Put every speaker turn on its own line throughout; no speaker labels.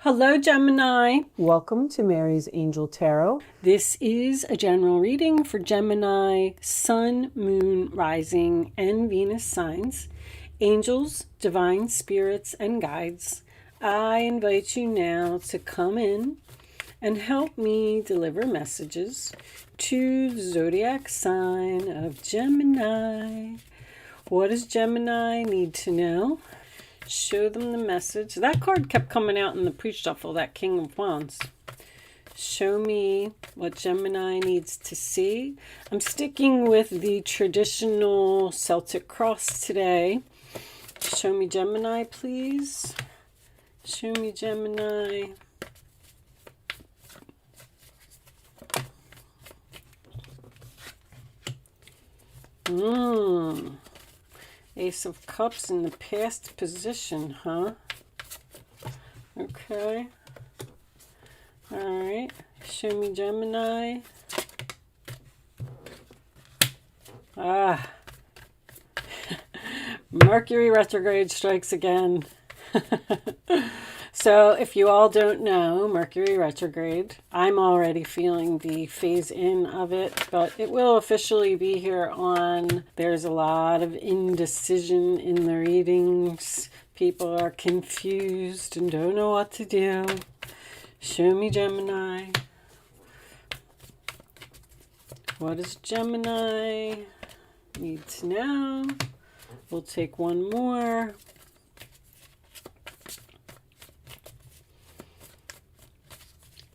Hello, Gemini.
Welcome to Mary's Angel Tarot.
This is a general reading for Gemini, Sun, Moon, Rising, and Venus signs, angels, divine spirits, and guides. I invite you now to come in and help me deliver messages to the zodiac sign of Gemini. What does Gemini need to know? Show them the message. That card kept coming out in the pre-shuffle, that King of Wands. Show me what Gemini needs to see. I'm sticking with the traditional Celtic cross today. Show me Gemini, please. Show me Gemini. Ace of Cups in the past position, huh? Okay. All right. Show me Gemini. Mercury retrograde strikes again. So if you all don't know, Mercury retrograde, I'm already feeling the phase in of it, but it will officially be here on. There's a lot of indecision in the readings. People are confused and don't know what to do. Show me Gemini. What does Gemini need to know? We'll take one more.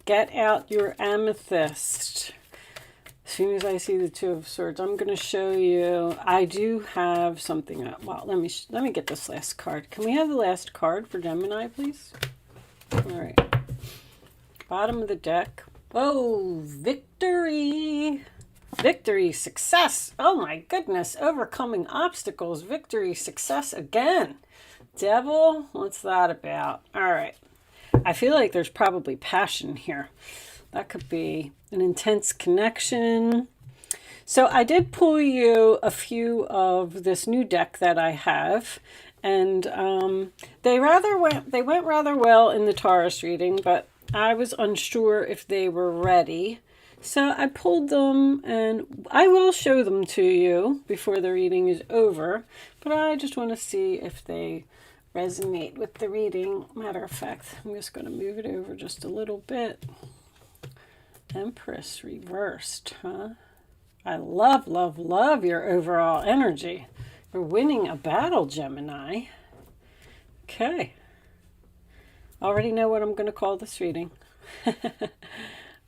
Get out your amethyst. As soon as I see the Two of Swords, I'm going to show you. I do have something. Well, let me get this last card. Can we have the last card for Gemini, please? All right. Bottom of the deck. Oh, victory. Victory, success. Oh my goodness. Overcoming obstacles. Victory, success again. Devil, what's that about? All right. I feel like there's probably passion here. That could be an intense connection. So I did pull you a few of this new deck that I have, and they went rather well in the Taurus reading, but I was unsure if they were ready. So I pulled them, and I will show them to you before the reading is over, but I just want to see if they resonate with the reading. Matter of fact, I'm just going to move it over just a little bit. Empress reversed, huh? I love, love, love your overall energy. You're winning a battle, Gemini. Okay. Already know what I'm going to call this reading.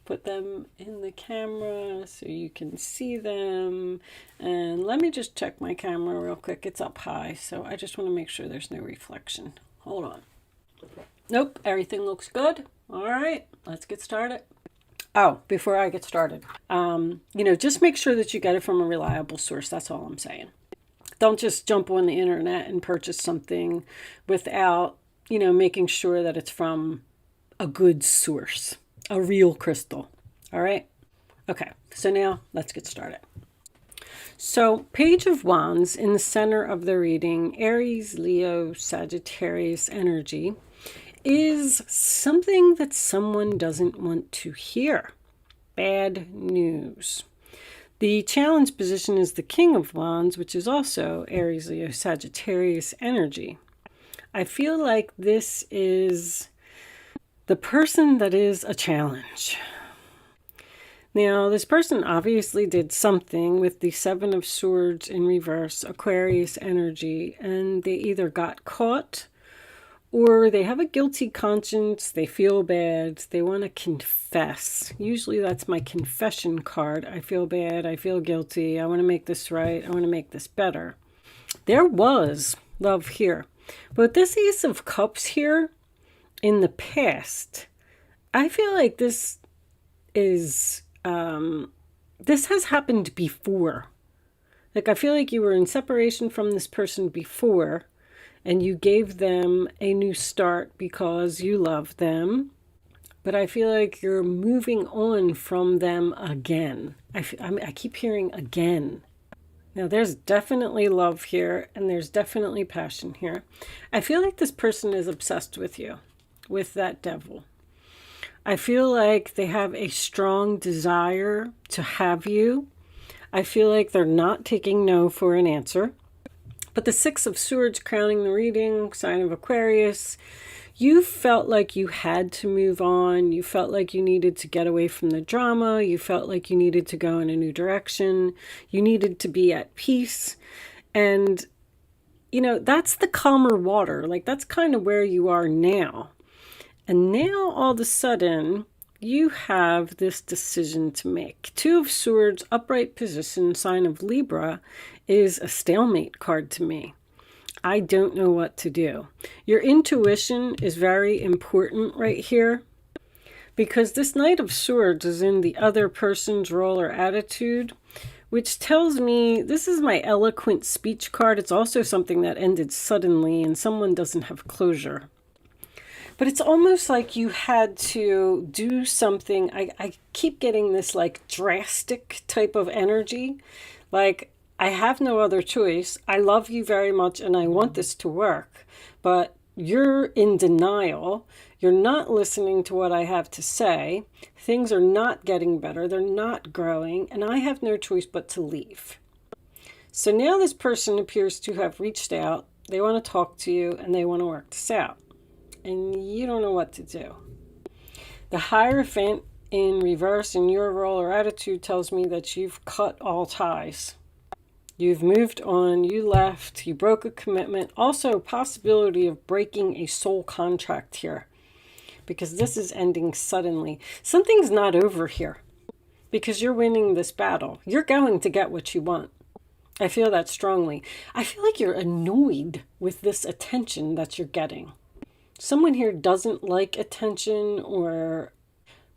Put them in the camera so you can see them. And let me just check my camera real quick. It's up high, so I just want to make sure there's no reflection. Hold on. Nope, everything looks good. All right, let's get started. Oh, before I get started, just make sure that you get it from a reliable source. That's all I'm saying. Don't just jump on the internet and purchase something without, making sure that it's from a good source. A real crystal. All right. Okay. So now let's get started. So Page of Wands in the center of the reading, Aries, Leo, Sagittarius energy is something that someone doesn't want to hear. Bad news. The challenge position is the King of Wands, which is also Aries, Leo, Sagittarius energy. I feel like this is the person that is a challenge. Now, this person obviously did something with the Seven of Swords in reverse, Aquarius energy, and they either got caught or they have a guilty conscience, they feel bad, they want to confess. Usually that's my confession card. I feel bad, I feel guilty, I want to make this right, I want to make this better. There was love here. But this Ace of Cups here, in the past, I feel like this is, this has happened before. Like, I feel like you were in separation from this person before, and you gave them a new start because you love them. But I feel like you're moving on from them again. I keep hearing again. Now, there's definitely love here, and there's definitely passion here. I feel like this person is obsessed with you. with that devil. I feel like they have a strong desire to have you. I feel like they're not taking no for an answer. But the Six of Swords crowning the reading, sign of Aquarius, you felt like you had to move on. You felt like you needed to get away from the drama. You felt like you needed to go in a new direction. You needed to be at peace. And, you know, that's the calmer water. Like, that's kind of where you are now. And now, all of a sudden, you have this decision to make. Two of Swords, upright position, sign of Libra, is a stalemate card to me. I don't know what to do. Your intuition is very important right here, because this Knight of Swords is in the other person's role or attitude, which tells me this is my eloquent speech card. It's also something that ended suddenly and someone doesn't have closure. But it's almost like you had to do something. I keep getting this like drastic type of energy. Like, I have no other choice. I love you very much and I want this to work. But you're in denial. You're not listening to what I have to say. Things are not getting better. They're not growing. And I have no choice but to leave. So now this person appears to have reached out. They want to talk to you and they want to work this out. And you don't know what to do. The Hierophant in reverse in your role or attitude tells me that you've cut all ties. You've moved on, you left, you broke a commitment. Also, possibility of breaking a soul contract here, because this is ending suddenly. Something's not over here, because you're winning this battle. You're going to get what you want. I feel that strongly. I feel like you're annoyed with this attention that you're getting. Someone here doesn't like attention,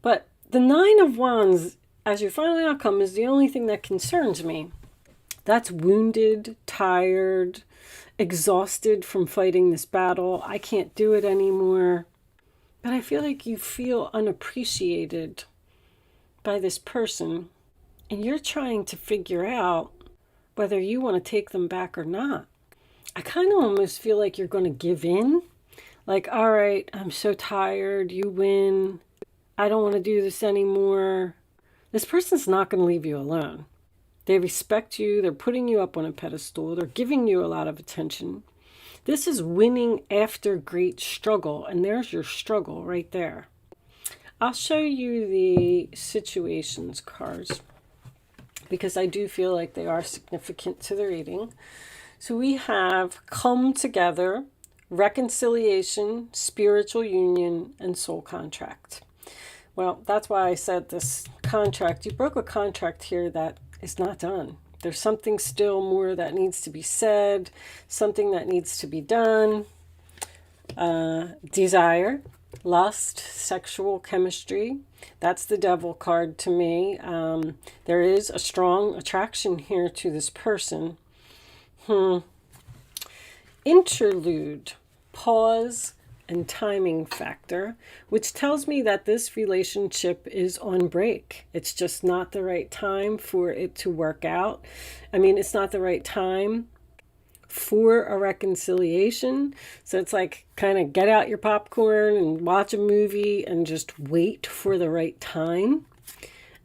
but the Nine of Wands as your final outcome is the only thing that concerns me. That's wounded, tired, exhausted from fighting this battle. I can't do it anymore. But I feel like you feel unappreciated by this person. And you're trying to figure out whether you want to take them back or not. I kind of almost feel like you're going to give in. Like, all right, I'm so tired. You win. I don't want to do this anymore. This person's not going to leave you alone. They respect you. They're putting you up on a pedestal. They're giving you a lot of attention. This is winning after great struggle. And there's your struggle right there. I'll show you the situations cards, because I do feel like they are significant to the reading. So we have come together, reconciliation, spiritual union, and soul contract. Well, that's why I said this contract. You broke a contract here that is not done. There's something still more that needs to be said, something that needs to be done. Desire, lust, sexual chemistry. That's the devil card to me. There is a strong attraction here to this person. Interlude, pause, and timing factor, which tells me that this relationship is on break. It's just not the right time for it to work out. I mean, it's not the right time for a reconciliation. So it's like kind of get out your popcorn and watch a movie and just wait for the right time.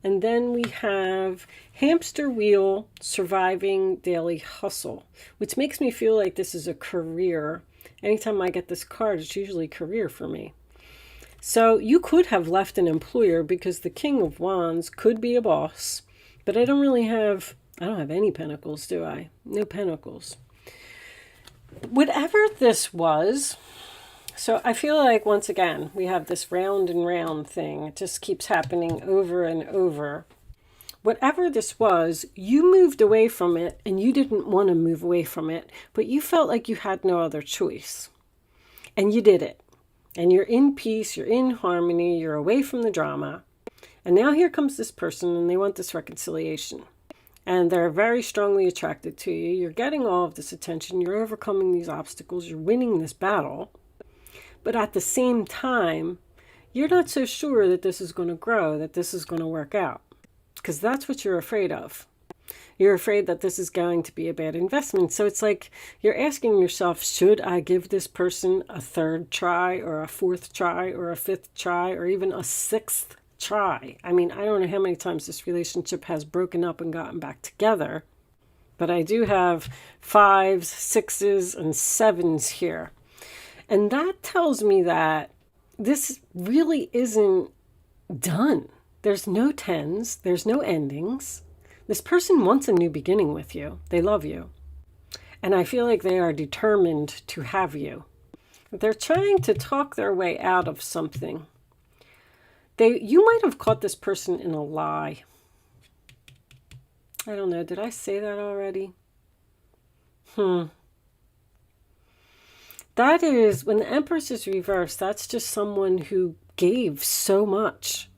And then we have hamster wheel, surviving daily hustle, which makes me feel like this is a career. Anytime I get this card, it's usually career for me. So you could have left an employer, because the King of Wands could be a boss, but I don't have any pentacles, do I? No pentacles. Whatever this was, so I feel like once again, we have this round and round thing. It just keeps happening over and over. Whatever this was, you moved away from it, and you didn't want to move away from it, but you felt like you had no other choice. And you did it. And you're in peace, you're in harmony, you're away from the drama. And now here comes this person, and they want this reconciliation. And they're very strongly attracted to you. You're getting all of this attention. You're overcoming these obstacles. You're winning this battle. But at the same time, you're not so sure that this is going to grow, that this is going to work out. Because that's what you're afraid of. You're afraid that this is going to be a bad investment. So it's like you're asking yourself, should I give this person a third try or a fourth try or a fifth try or even a sixth try? I mean, I don't know how many times this relationship has broken up and gotten back together, but I do have 5s, 6s, and 7s here. And that tells me that this really isn't done. There's no 10s, there's no endings. This person wants a new beginning with you. They love you. And I feel like they are determined to have you. They're trying to talk their way out of something. You might have caught this person in a lie. I don't know. Did I say that already? That is, when the Empress is reversed, that's just someone who gave so much.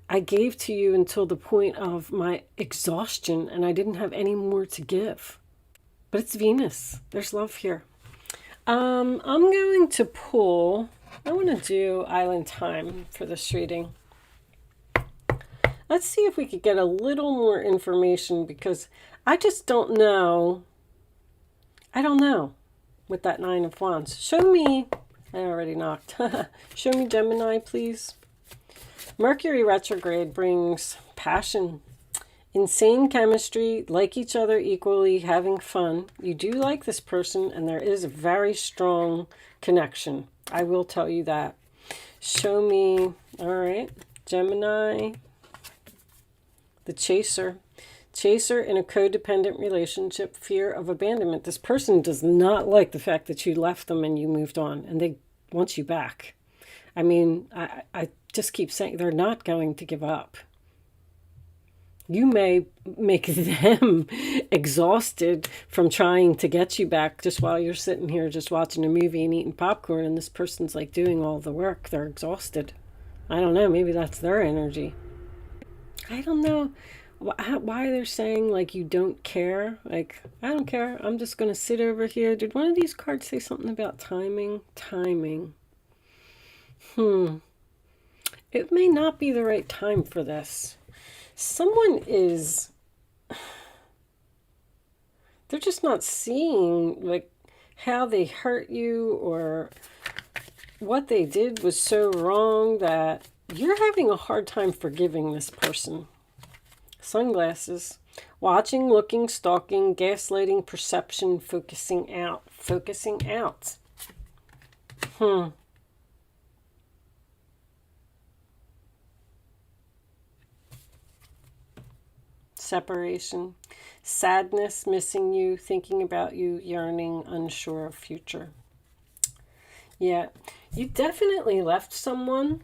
I gave to you until the point of my exhaustion, and I didn't have any more to give. But it's Venus. There's love here. I'm going to pull, I want to do Island Time for this reading. Let's see if we could get a little more information, because I just don't know. I don't know with that 9 of Wands. Show me, I already knocked. Show me Gemini, please. Mercury retrograde brings passion, insane chemistry, like each other equally, having fun. You do like this person, and there is a very strong connection. I will tell you that. Show me, all right, Gemini, the chaser. Chaser in a codependent relationship, fear of abandonment. This person does not like the fact that you left them and you moved on, and they want you back. I mean, I just keep saying they're not going to give up. You may make them exhausted from trying to get you back just while you're sitting here just watching a movie and eating popcorn, and this person's like doing all the work. They're exhausted. I don't know. Maybe that's their energy. I don't know why they're saying like you don't care. Like, I don't care. I'm just going to sit over here. Did one of these cards say something about timing? Timing. It may not be the right time for this. Someone is, they're just not seeing like how they hurt you or what they did was so wrong that you're having a hard time forgiving this person. Sunglasses. Watching, looking, stalking, gaslighting, perception, focusing out. Focusing out. Separation, sadness, missing you, thinking about you, yearning, unsure of future. Yeah, you definitely left someone.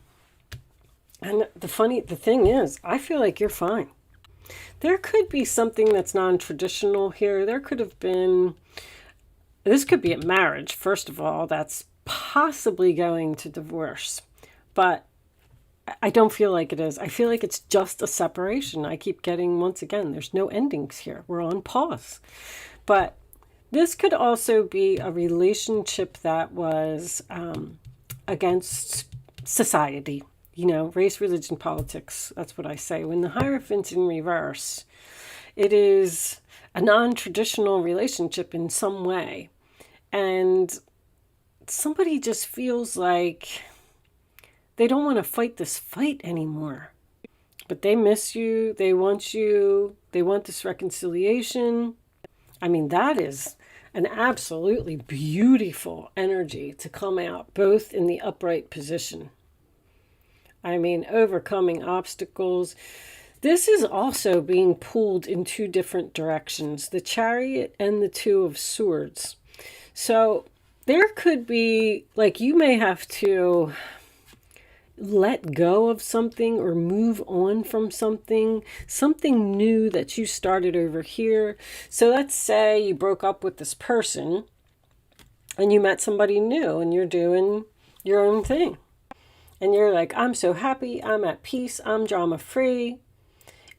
And the thing is, I feel like you're fine. There could be something that's non-traditional here. There could have been, this could be a marriage, first of all, that's possibly going to divorce. But I don't feel like it is. I feel like it's just a separation. I keep getting, once again, there's no endings here. We're on pause. But this could also be a relationship that was against society. You know, race, religion, politics. That's what I say. When the Hierophant's in reverse, it is a non-traditional relationship in some way. And somebody just feels like they don't want to fight this fight anymore. But they miss you. They want you. They want this reconciliation. I mean, that is an absolutely beautiful energy to come out, both in the upright position. I mean, overcoming obstacles. This is also being pulled in two different directions, the Chariot and the Two of Swords. So there could be, like, you may have to let go of something or move on from something new that you started over here. So let's say you broke up with this person and you met somebody new and you're doing your own thing. And you're like, I'm so happy, I'm at peace, I'm drama free.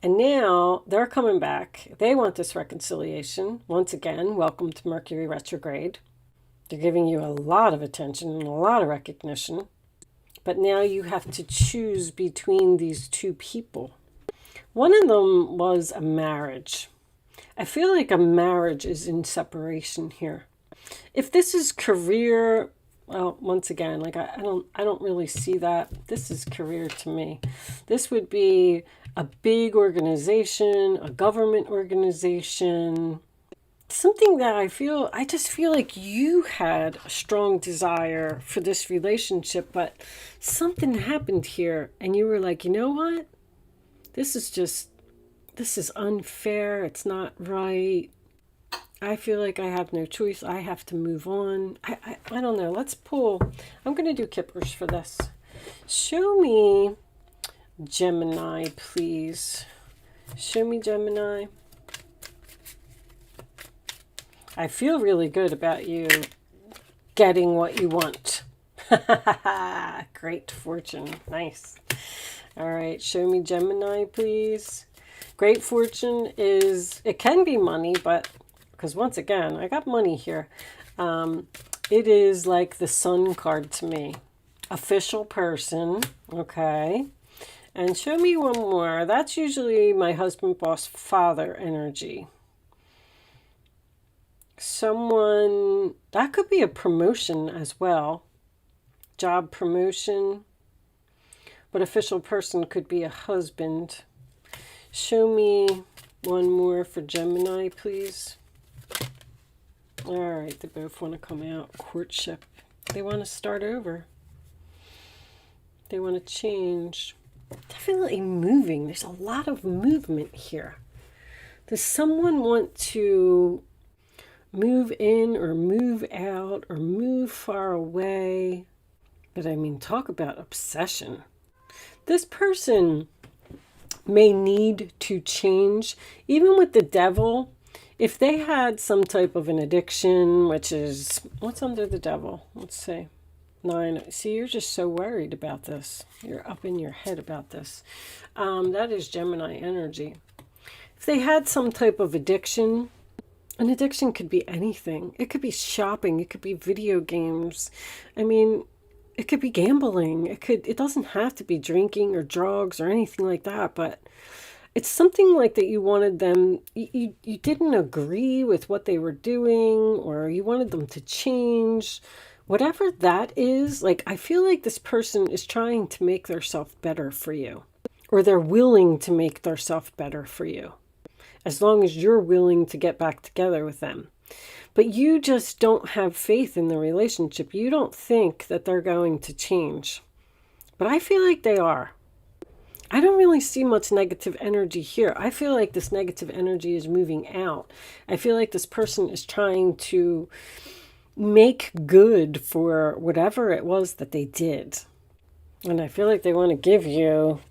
And now they're coming back. They want this reconciliation. Once again, welcome to Mercury retrograde. They're giving you a lot of attention and a lot of recognition. But now you have to choose between these two people. One of them was a marriage. I feel like a marriage is in separation here. If this is career, well, once again, like I don't really see that. This is career to me. This would be a big organization, a government organization, something that I just feel like you had a strong desire for this relationship, but something happened here and you were like, you know what? This is unfair. It's not right. I feel like I have no choice. I have to move on. I don't know. Let's pull. I'm going to do kippers for this. Show me Gemini, please. Show me Gemini. I feel really good about you getting what you want. Great fortune. Nice. All right. Show me Gemini, please. Great fortune is, it can be money, but because once again, I got money here. It is like the Sun card to me. Official person. Okay. And show me one more. That's usually my husband, boss, father energy. Someone, that could be a promotion as well. Job promotion. But official person could be a husband. Show me one more for Gemini, please. All right, they both want to come out. Courtship. They want to start over. They want to change. Definitely moving. There's a lot of movement here. Does someone want to move in or move out or move far away? But I mean, talk about obsession. This person may need to change. Even with the devil, if they had some type of an addiction, which is, what's under the devil? Let's see. 9. See, you're just so worried about this. You're up in your head about this. That is Gemini energy. If they had some type of addiction, an addiction could be anything. It could be shopping. It could be video games. I mean, it could be gambling. It doesn't have to be drinking or drugs or anything like that, but it's something like that you wanted them, you didn't agree with what they were doing, or you wanted them to change. Whatever that is, like, I feel like this person is trying to make themselves better for you, or they're willing to make themselves better for you, as long as you're willing to get back together with them. But you just don't have faith in the relationship. You don't think that they're going to change. But I feel like they are. I don't really see much negative energy here. I feel like this negative energy is moving out. I feel like this person is trying to make good for whatever it was that they did. And I feel like they want to give you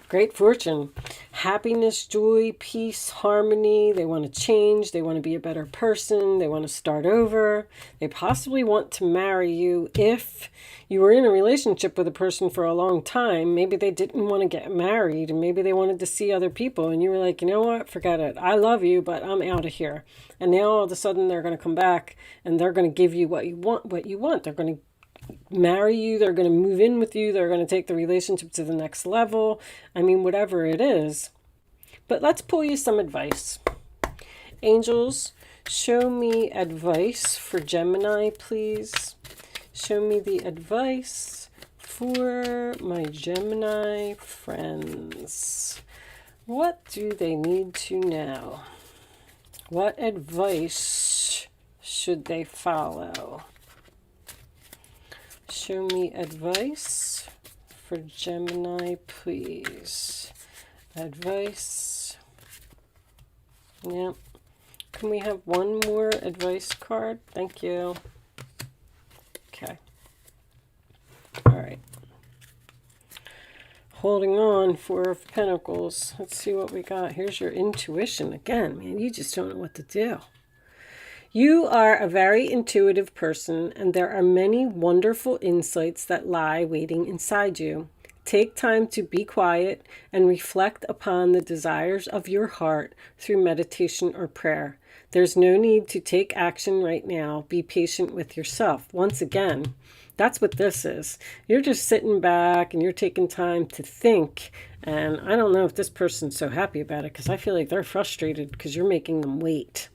great fortune, happiness, joy, peace, harmony. They want to change. They want to be a better person. They want to start over. They possibly want to marry you. If you were in a relationship with a person for a long time, maybe they didn't want to get married, and maybe they wanted to see other people, and you were like, you know what, forget it. I love you, but I'm out of here. And now all of a sudden they're going to come back and they're going to give you what you want. They're going to marry you, they're going to move in with you, they're going to take the relationship to the next level. I mean, whatever it is. But let's pull you some advice. Angels, show me advice for Gemini, please. Show me the advice for my Gemini friends. What do they need to know? What advice should they follow? Show me advice for Gemini, please. Advice. Yep. Can we have one more advice card? Thank you. Okay. All right. Holding on, 4 of Pentacles. Let's see what we got. Here's your intuition. Again, man, you just don't know what to do. You are a very intuitive person, and there are many wonderful insights that lie waiting inside you. Take time to be quiet and reflect upon the desires of your heart through meditation or prayer. There's no need to take action right now. Be patient with yourself. Once again, That's what this is. You're just sitting back and you're taking time to think. And I don't know if this person's so happy about it because I feel like they're frustrated because you're making them wait.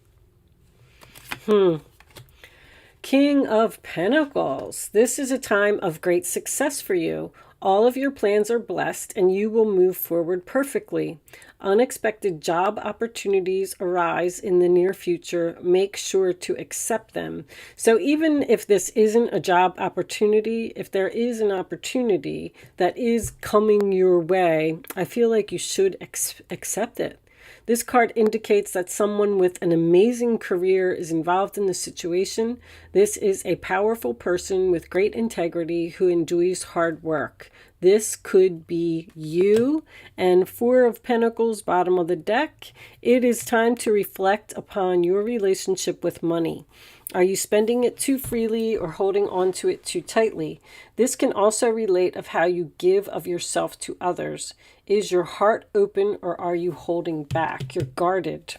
King of Pentacles. This is a time of great success for you. All of your plans are blessed and you will move forward perfectly. Unexpected job opportunities arise in the near future. Make sure to accept them. So even if this isn't a job opportunity, if there is an opportunity that is coming your way, I feel like you should accept it. This card indicates that someone with an amazing career is involved in the situation. This is a powerful person with great integrity who enjoys hard work. This could be you. And Four of Pentacles, bottom of the deck. It is time to reflect upon your relationship with money. Are you spending it too freely or holding on to it too tightly? This can also relate of how you give of yourself to others. Is your heart open or are you holding back? You're guarded.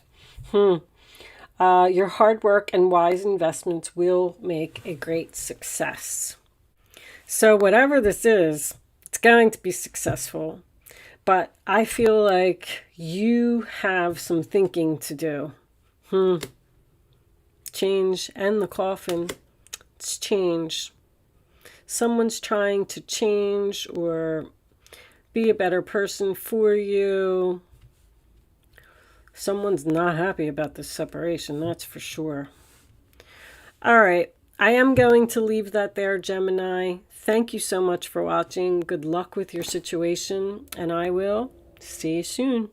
Your hard work and wise investments will make a great success. So whatever this is, it's going to be successful. But I feel like you have some thinking to do. Change and the coffin. It's change. Someone's trying to change or be a better person for you. Someone's not happy about this separation, that's for sure. All right, I am going to leave that there, Gemini. Thank you so much for watching. Good luck with your situation, and I will see you soon.